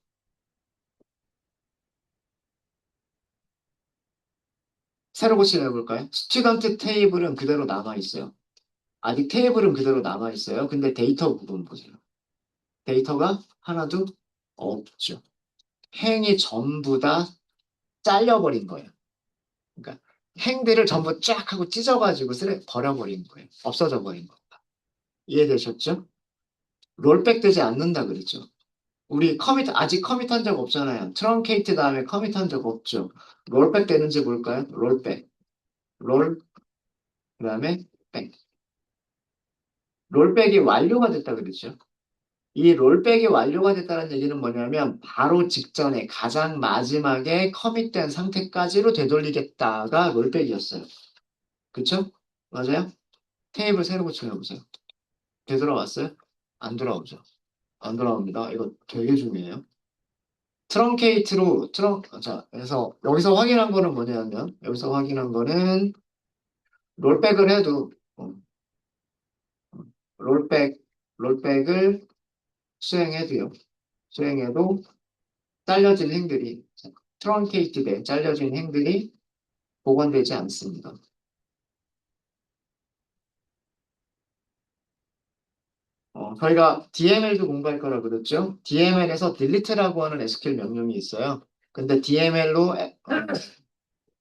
새로 고치려 해볼까요? 스튜던트 테이블은 그대로 남아 있어요. 아직 테이블은 그대로 남아 있어요. 근데 데이터 부분 보세요. 데이터가 하나도 없죠. 행이 전부 다 잘려버린 거예요. 그러니까 행들을 전부 쫙 하고 찢어가지고 버려버린 거예요. 없어져 버린 거. 이해되셨죠? 롤백 되지 않는다 그랬죠. 우리 아직 커밋 한 적 없잖아요. 트렁케이트 다음에 커밋 한 적 없죠. 롤백 되는지 볼까요? 롤백. 롤, 그 다음에 백. 롤백이 완료가 됐다 그랬죠. 이 롤백이 완료가 됐다는 얘기는 뭐냐면 바로 직전에 가장 마지막에 커밋된 상태까지로 되돌리겠다가 롤백이었어요. 그쵸? 맞아요? 테이블 새로 고침해 보세요. 되돌아왔어요? 안 돌아오죠. 안 돌아옵니다. 이거 되게 중요해요. 자, 그래서 여기서 확인한 거는 뭐냐면, 여기서 확인한 거는 롤백을 해도, 롤백, 롤백을 수행해도요. 수행해도 잘려진 행들이, 트렁케이트 된 잘려진 행들이 복원되지 않습니다. 저희가 DML도 공부할 거라 그랬죠? DML에서 delete라고 하는 SQL 명령이 있어요. 근데 DML로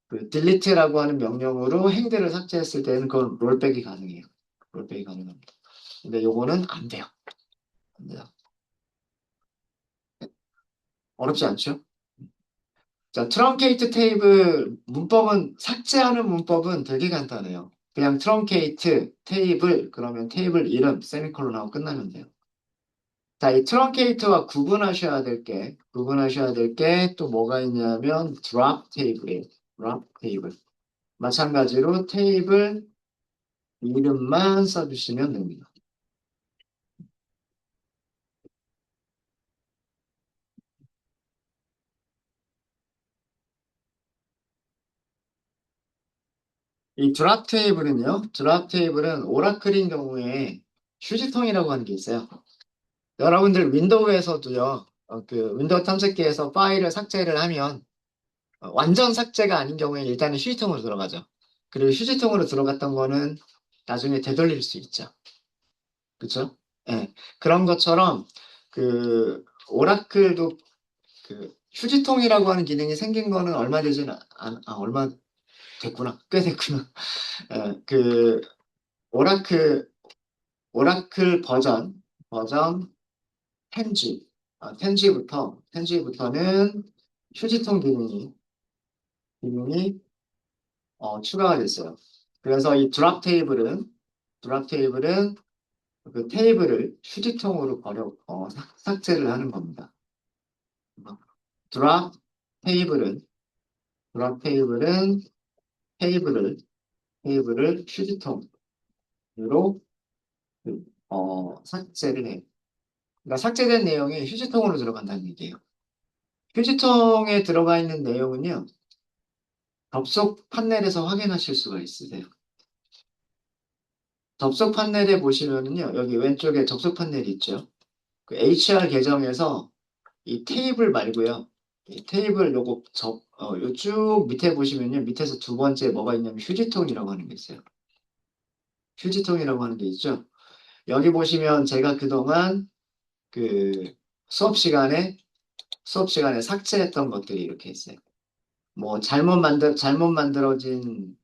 그 delete라고 하는 명령으로 행들을 삭제했을 때는 그건 롤백이 가능해요. 롤백이 가능합니다. 근데 요거는 안 돼요. 안 돼요. 어렵지 않죠? 자, 트렁케이트 테이블 삭제하는 문법은 되게 간단해요. 그냥 트렁케이트 테이블 그러면 테이블 이름 세미콜론 하고 끝나면 돼요. 자, 이 트렁케이트와 구분하셔야 될 게 또 뭐가 있냐면 드롭 테이블이에요. 드롭 테이블. 마찬가지로 테이블 이름만 써주시면 됩니다. 이 드랍 테이블은 오라클인 경우에 휴지통이라고 하는 게 있어요. 여러분들 윈도우에서도요, 그 윈도우 탐색기에서 파일을 삭제를 하면 완전 삭제가 아닌 경우에 일단은 휴지통으로 들어가죠. 그리고 휴지통으로 들어갔던 거는 나중에 되돌릴 수 있죠. 그쵸? 예. 그런 것처럼 그 오라클도 그 휴지통이라고 하는 기능이 생긴 거는 얼마 됐구나. 꽤 됐구나. 예, 그 오라클 오라클 버전 10G, 10G부터는 휴지통 기능이 추가가 됐어요. 그래서 이 드랍 테이블은 그 테이블을 휴지통으로 삭제를 하는 겁니다. 드랍 테이블은 드랍 테이블을 휴지통으로 삭제를 해요. 그러니까 삭제된 내용이 휴지통으로 들어간다는 얘기예요. 휴지통에 들어가 있는 내용은요, 접속 판넬에서 확인하실 수가 있으세요. 접속 판넬에 보시면은요, 여기 왼쪽에 접속 판넬이 있죠. 그 HR 계정에서 이 테이블 말고요. 이 테이블 요거 요 쭉 밑에 보시면요. 밑에서 두 번째 뭐가 있냐면 휴지통이라고 하는 게 있어요. 휴지통이라고 하는 게 있죠. 여기 보시면 제가 그동안 그 수업 시간에 삭제했던 것들이 이렇게 있어요. 뭐 잘못 만들어진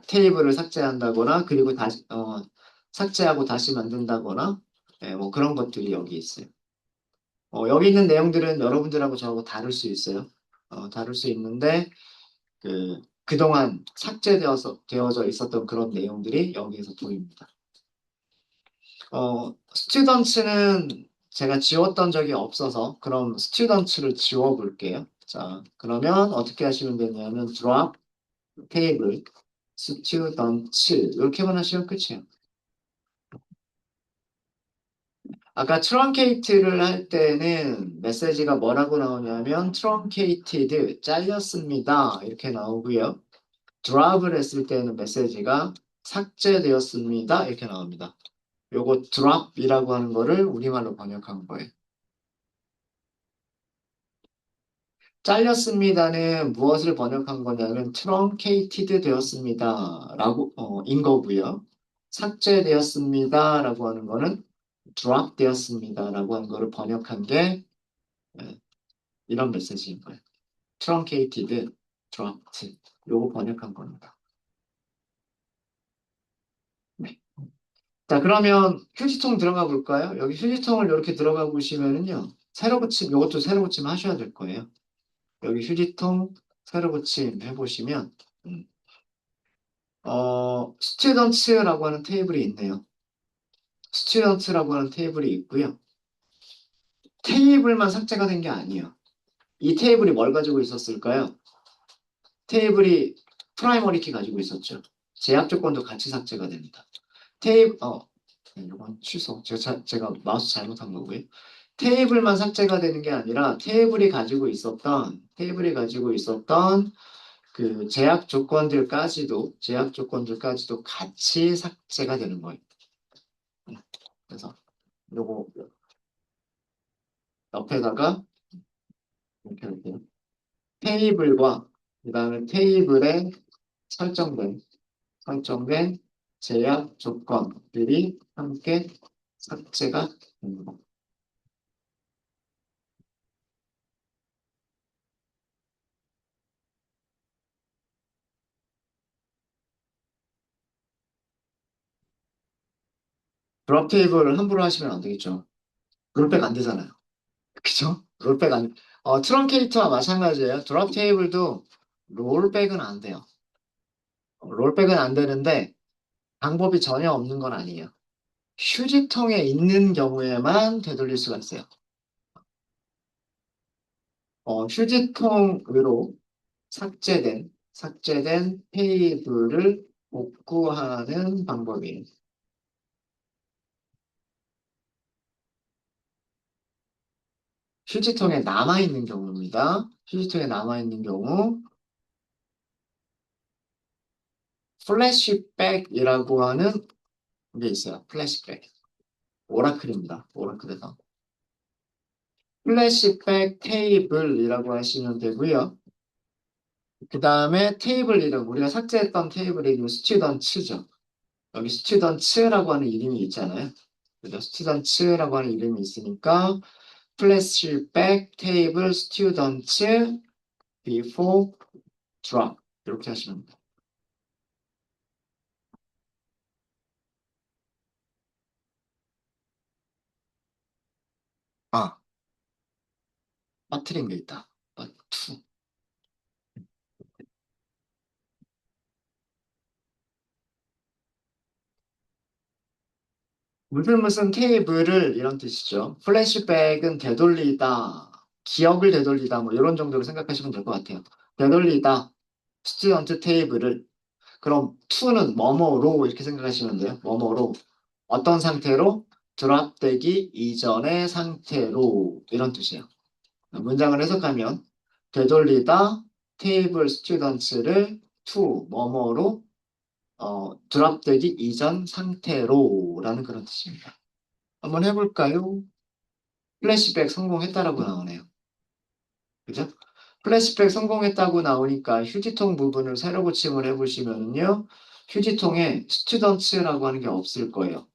테이블을 삭제한다거나 그리고 다시 삭제하고 다시 만든다거나 뭐 그런 것들이 여기 있어요. 여기 있는 내용들은 여러분들하고 저하고 다를 수 있어요. 다를 수 있는데 그동안 되어져 있었던 그런 내용들이 여기에서 보입니다. 스튜던츠는 제가 지웠던 적이 없어서 그럼 스튜던츠를 지워볼게요. 자, 그러면 어떻게 하시면 되냐면 drop 테이블 스튜던츠 이렇게만 하시면 끝이에요. 아까 트렁케이트를 할 때는 메시지가 뭐라고 나오냐면 truncated 잘렸습니다 이렇게 나오고요. drop을 했을 때는 메시지가 삭제되었습니다 이렇게 나옵니다. 요거 drop이라고 하는 거를 우리말로 번역한 거예요. 잘렸습니다는 무엇을 번역한 거냐면 truncated 되었습니다 라고 인 거고요. 삭제되었습니다 라고 하는 거는 drop 되었습니다 라고 하는 거를 번역한 게 예, 이런 메시지인 거예요. truncated, dropped 요거 번역한 겁니다. 네. 자, 그러면 휴지통 들어가 볼까요? 여기 휴지통을 이렇게 들어가 보시면은요. 요것도 새로 붙임 하셔야 될 거예요. 여기 휴지통 새로 붙임 해보시면, 스튜던츠라고 하는 테이블이 있네요. 스튜던츠라고 하는 테이블이 있고요. 테이블만 삭제가 된 게 아니에요. 이 테이블이 뭘 가지고 있었을까요? 테이블이 프라이머리 키 가지고 있었죠. 제약 조건도 같이 삭제가 됩니다. 이건 취소. 제가 마우스 잘못한 거고요. 테이블만 삭제가 되는 게 아니라 테이블이 가지고 있었던 그 제약 조건들까지도 같이 삭제가 되는 거예요. 그래서 요거 옆에다가 이렇게 할게요. 테이블과 그다음에 테이블에 설정된 설정된 제약 조건들이 함께 삭제가 되는 거. 드롭 테이블을 함부로 하시면 안 되겠죠. 롤백 안 되잖아요. 그죠? 롤백 안, 트렁케이트와 마찬가지예요. 드롭 테이블도 롤백은 안 돼요. 롤백은 안 되는데 방법이 전혀 없는 건 아니에요. 휴지통에 있는 경우에만 되돌릴 수가 있어요. 휴지통으로 삭제된 테이블을 복구하는 방법이에요. 휴지통에 남아있는 경우입니다. 휴지통에 남아있는 경우, 플래시백이라고 하는 게 있어요. 플래시백. 오라클입니다. 오라클에서. 플래시백 테이블이라고 하시면 되고요. 그 다음에 테이블 이름, 우리가 삭제했던 테이블 이름 스튜던츠죠. 여기 스튜던츠라고 하는 이름이 있잖아요. 그래서 스튜던츠라고 하는 이름이 있으니까 플래시백 테이블 스튜던츠 before drop 이렇게 하시면 됩니다. 아, 빠트린 게 있다. 빠투. 무슨 테이블을 이런 뜻이죠. 플래시백은 되돌리다, 기억을 되돌리다, 뭐 이런 정도로 생각하시면 될 것 같아요. 되돌리다, 스튜던트 테이블을. 그럼 to는 뭐뭐로 이렇게 생각하시면 돼요. 뭐뭐로. 어떤 상태로? 드랍되기 이전의 상태로. 이런 뜻이에요. 문장을 해석하면 되돌리다 테이블 스튜던츠를 to 뭐뭐로 드랍되기 이전 상태로라는 그런 뜻입니다. 한번 해볼까요? 플래시백 성공했다라고 나오네요. 그죠? 플래시백 성공했다고 나오니까 휴지통 부분을 새로 고침을 해보시면요. 휴지통에 스튜던츠라고 하는 게 없을 거예요.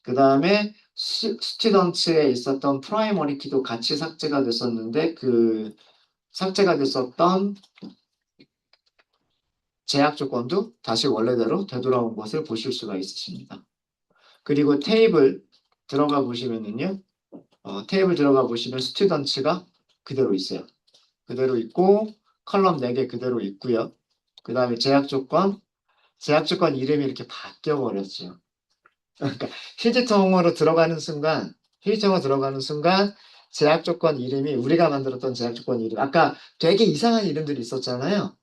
그 다음에 스튜던츠에 있었던 프라이머리 키도 같이 삭제가 됐었는데 그 삭제가 됐었던 제약 조건도 다시 원래대로 되돌아온 것을 보실 수가 있으십니다. 그리고 테이블 들어가 보시면은요. 테이블 들어가 보시면 스튜던츠가 그대로 있어요. 그대로 있고 컬럼 4개 그대로 있고요. 그 다음에 제약 조건 이름이 이렇게 바뀌어 버렸죠. 그러니까 휴지통으로 들어가는 순간 제약 조건 이름이 우리가 만들었던 제약 조건 이름 아까 되게 이상한 이름들이 있었잖아요.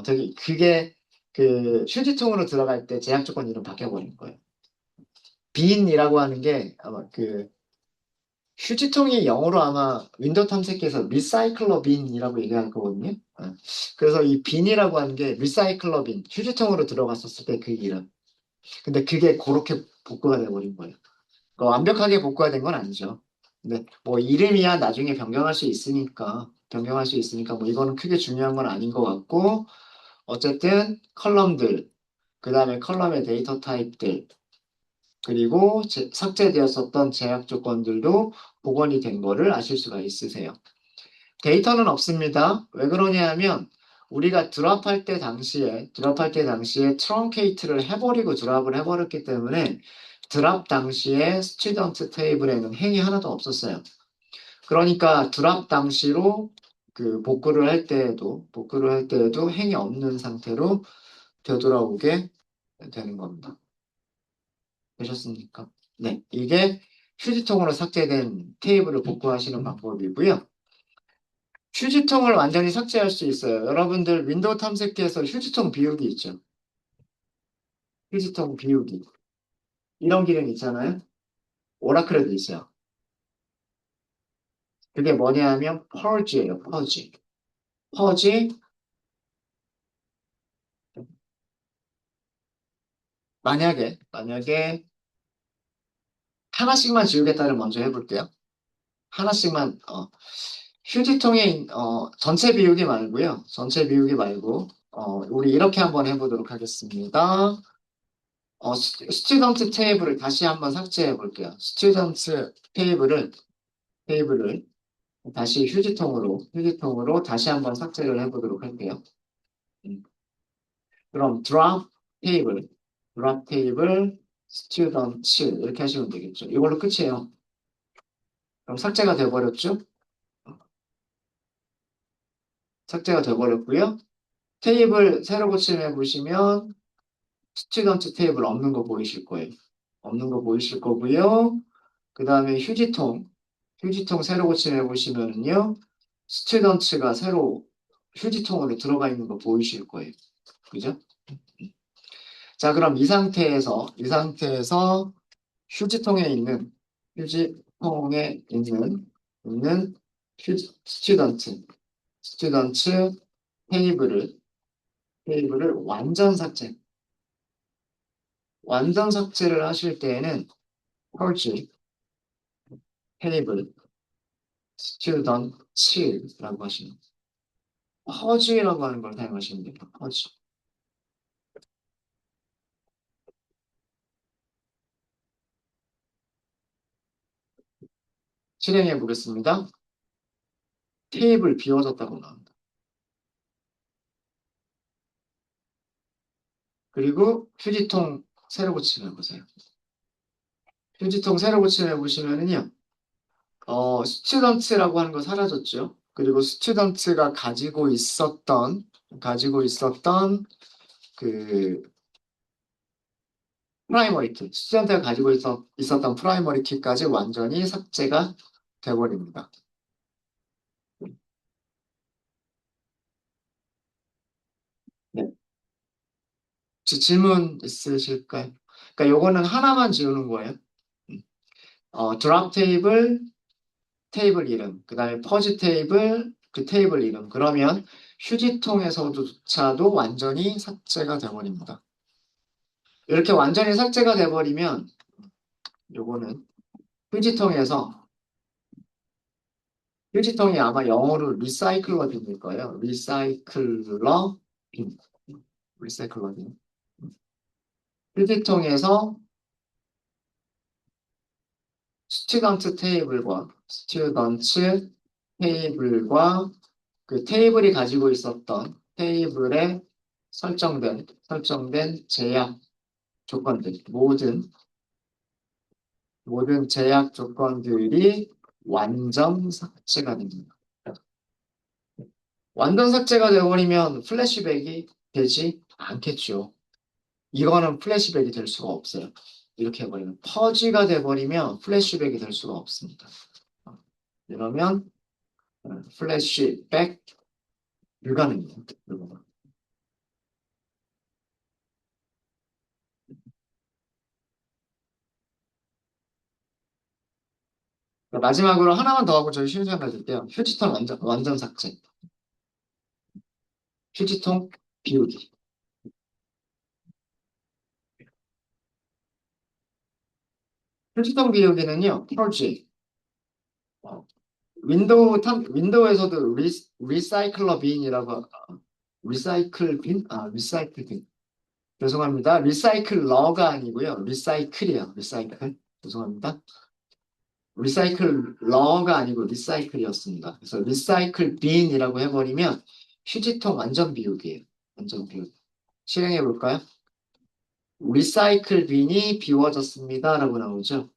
되게 그게 그 휴지통으로 들어갈 때 제약 조건 이름 바뀌어 버린 거예요. 빈이라고 하는 게 아마 그 휴지통이 영어로 아마 윈도우 탐색기에서 리사이클러 빈이라고 얘기할 거거든요. 그래서 이 빈이라고 하는 게 리사이클러 빈, 휴지통으로 들어갔었을 때 그 이름. 근데 그게 그렇게 복구가 돼버린 거예요. 완벽하게 복구가 된 건 아니죠. 근데 뭐 이름이야 나중에 변경할 수 있으니까 뭐 이거는 크게 중요한 건 아닌 것 같고 어쨌든 컬럼들, 그 다음에 컬럼의 데이터 타입들, 그리고 삭제되었었던 제약 조건들도 복원이 된 거를 아실 수가 있으세요. 데이터는 없습니다. 왜 그러냐 하면 우리가 드랍할 때 당시에 트렁케이트를 해버리고 드랍을 해버렸기 때문에 드랍 당시에 스튜던트 테이블에는 행이 하나도 없었어요. 그러니까 드랍 당시로 그 복구를 할 때에도 행이 없는 상태로 되돌아오게 되는 겁니다. 되셨습니까? 네, 이게 휴지통으로 삭제된 테이블을 복구하시는 방법이고요. 휴지통을 완전히 삭제할 수 있어요. 여러분들 윈도우 탐색기에서 휴지통 비우기 있죠. 휴지통 비우기. 이런 기능 있잖아요. 오라클에도 있어요. 그게 뭐냐 하면 purge예요. purge. purge 만약에 하나씩만 지우겠다를 먼저 해볼게요. 하나씩만 휴지통에 전체 비우기 말고요. 전체 비우기 말고 우리 이렇게 한번 해보도록 하겠습니다. 스튜던트 테이블을 다시 한번 삭제해 볼게요. 스튜던트 테이블을 다시 휴지통으로 다시 한번 삭제를 해보도록 할게요. 음, 그럼 drop 테이블, student 이렇게 하시면 되겠죠. 이걸로 끝이에요. 그럼 삭제가 돼버렸죠? 삭제가 돼버렸고요. 테이블 새로 고침해 보시면 스튜던트 테이블 없는 거 보이실 거예요. 없는 거 보이실 거고요. 그 다음에 휴지통 새로 고침해 보시면은요. 스튜던트가 새로 휴지통으로 들어가 있는 거 보이실 거예요. 그죠? 자, 그럼 이 상태에서 휴지통에 있는, 휴지통에 있는 스튜던트 테이블을 완전 삭제를 하실 때에는 purge 테이블 student라고 하시면 purge라고 하는 걸 사용하시면 됩니다. purge. 실행해 보겠습니다. 테이블 비워졌다고 나옵니다. 그리고 휴지통 새로 고침해 보세요. 휴지통 새로 고침해 보시면은요. 스튜던트라고 하는 거 사라졌죠. 그리고 스튜던트가 가지고 있었던 그 프라이머리 키, 스튜던트가 가지고 있었던 프라이머리 키까지 완전히 삭제가 돼버립니다. 네. 혹시 질문 있으실까요? 그러니까 요거는 하나만 지우는 거예요. 드랍 테이블 이름, 그 다음에 퍼지 테이블, 그 테이블 이름. 그러면 휴지통에서조차도 완전히 삭제가 돼버립니다. 이렇게 완전히 삭제가 돼버리면 요거는 휴지통에서 휴지통이 아마 영어로 리사이클러 빈일 거예요. 리사이클러 빈. 리사이클러 빈. 휴지통에서 스튜던트 테이블과 그 테이블이 가지고 있었던 테이블에 설정된 제약 조건들, 모든 제약 조건들이 완전 삭제가 됩니다. 완전 삭제가 되어버리면 플래시백이 되지 않겠죠. 이거는 플래시백이 될 수가 없어요. 이렇게 해버리면 퍼지가 돼버리면 플래시백이 될 수가 없습니다. 이러면 플래시백 불가능입니다. 마지막으로 하나만 더 하고 저희 쉬운 시간 가질게요. 휴지통 완전 삭제. 휴지통 비우기. 휴지통 비우기는요, 펄지. 윈도우에서도 리사이클러 빈이라고, 리사이클 빈? 리사이클 빈. 죄송합니다. 리사이클러가 아니고요. 리사이클이에요. 리사이클. 죄송합니다. 리사이클러가 아니고 리사이클이었습니다. 그래서 리사이클 빈이라고 해버리면 휴지통 완전 비우기예요. 완전 비우기. 실행해 볼까요? 리사이클 빈이 비워졌습니다. 라고 나오죠.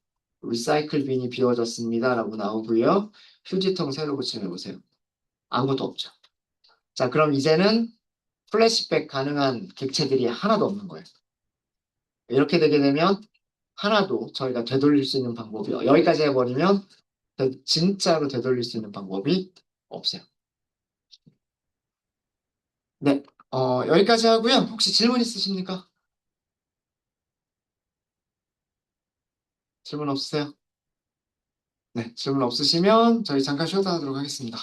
리사이클 빈이 비워졌습니다. 라고 나오고요. 휴지통 새로 고침해 보세요. 아무것도 없죠. 자, 그럼 이제는 플래시백 가능한 객체들이 하나도 없는 거예요. 이렇게 되게 되면 하나도 저희가 되돌릴 수 있는 방법이 여기까지 해버리면 진짜로 되돌릴 수 있는 방법이 없어요. 네, 여기까지 하고요. 혹시 질문 있으십니까? 질문 없으세요? 네, 질문 없으시면 저희 잠깐 쉬었다 하도록 하겠습니다.